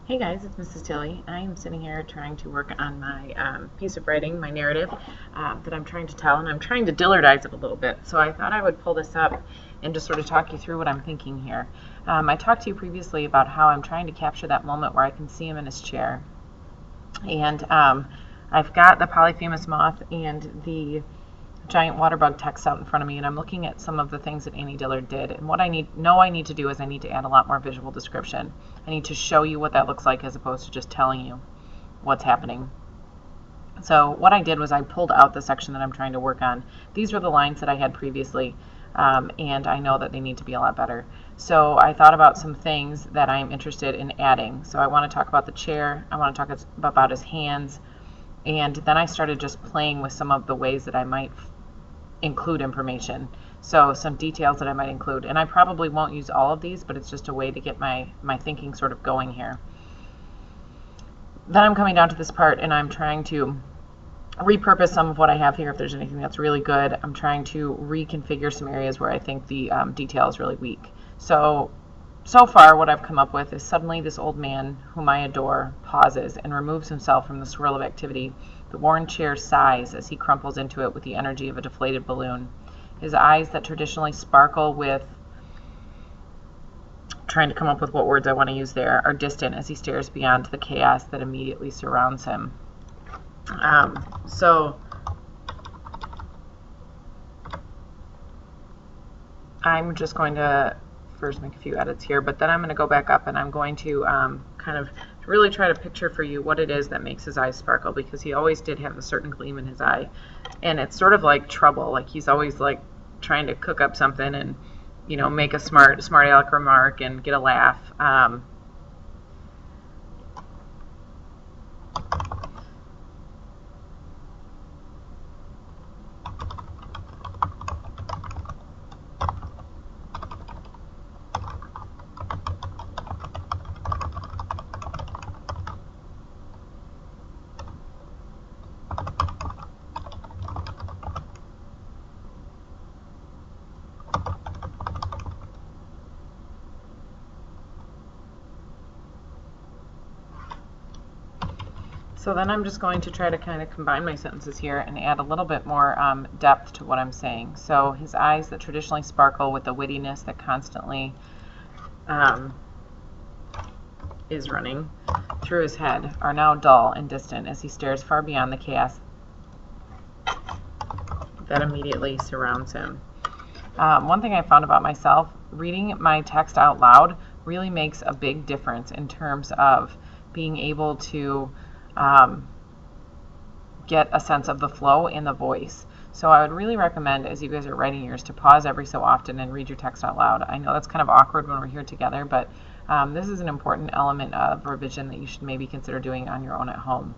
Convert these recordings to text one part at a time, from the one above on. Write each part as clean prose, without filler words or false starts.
Hey guys, it's Mrs. Tilly. I am sitting here trying to work on my piece of writing, my narrative that I'm trying to tell, and I'm trying to Dillardize it a little bit. So I thought I would pull this up and just sort of talk you through what I'm thinking here. I talked to you previously about how I'm trying to capture that moment where I can see him in his chair. And I've got the Polyphemus moth and the giant water bug text out in front of me, and I'm looking at some of the things that Annie Dillard did. And what I need to do is I need to add a lot more visual description. I need to show you what that looks like as opposed to just telling you what's happening. So what I did was I pulled out the section that I'm trying to work on. These were the lines that I had previously, and I know that they need to be a lot better. So I thought about some things that I'm interested in adding. So I want to talk about the chair, I want to talk about his hands, and then I started just playing with some of the ways that I might include information. So some details that I might include, and I probably won't use all of these, but it's just a way to get my thinking sort of going here. Then I'm coming down to this part and I'm trying to repurpose some of what I have here if there's anything that's really good. I'm trying to reconfigure some areas where I think the detail is really weak. So far what I've come up with is suddenly this old man whom I adore pauses and removes himself from the swirl of activity. The worn chair sighs as he crumples into it with the energy of a deflated balloon. His eyes that traditionally sparkle with, trying to come up with what words I want to use there, are distant as he stares beyond the chaos that immediately surrounds him. So I'm just going to first make a few edits here, but then I'm going to go back up and I'm going to kind of really try to picture for you what it is that makes his eyes sparkle, because he always did have a certain gleam in his eye, and it's sort of like trouble, like he's always like trying to cook up something and, you know, make a smart aleck remark and get a laugh. So then I'm just going to try to kind of combine my sentences here and add a little bit more depth to what I'm saying. So his eyes that traditionally sparkle with the wittiness that constantly is running through his head are now dull and distant as he stares far beyond the chaos that immediately surrounds him. One thing I found about myself, reading my text out loud really makes a big difference in terms of being able to get a sense of the flow in the voice. So I would really recommend, as you guys are writing yours, to pause every so often and read your text out loud. I know that's kind of awkward when we're here together, but this is an important element of revision that you should maybe consider doing on your own at home.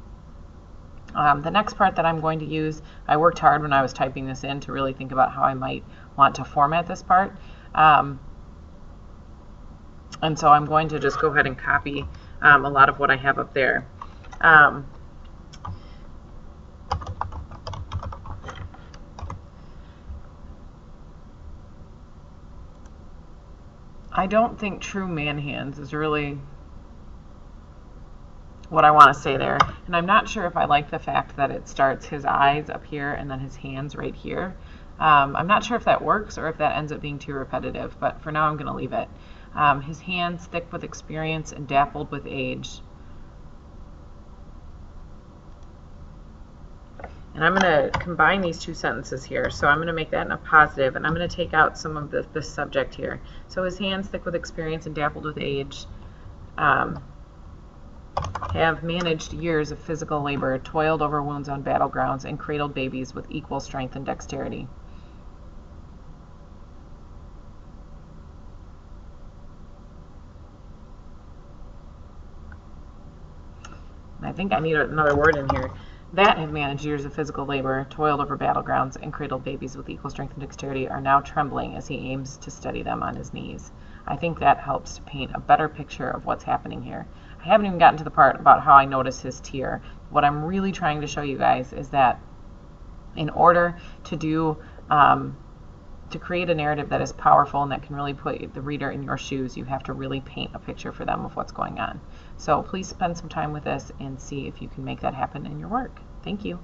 The next part that I'm going to use, I worked hard when I was typing this in to really think about how I might want to format this part. And so I'm going to just go ahead and copy a lot of what I have up there. I don't think true man hands is really what I want to say there. And I'm not sure if I like the fact that it starts his eyes up here and then his hands right here. I'm not sure if that works or if that ends up being too repetitive, but for now I'm going to leave it. His hands thick with experience and dappled with age. And I'm going to combine these two sentences here. So I'm going to make that in a positive, and I'm going to take out some of the subject here. So his hands thick with experience and dappled with age have managed years of physical labor, toiled over wounds on battlegrounds, and cradled babies with equal strength and dexterity. And I think I need another word in here. That have managed years of physical labor, toiled over battlegrounds, and cradled babies with equal strength and dexterity are now trembling as he aims to steady them on his knees. I think that helps to paint a better picture of what's happening here. I haven't even gotten to the part about how I notice his tear. What I'm really trying to show you guys is that in order to to create a narrative that is powerful and that can really put the reader in your shoes, you have to really paint a picture for them of what's going on. So please spend some time with this and see if you can make that happen in your work. Thank you.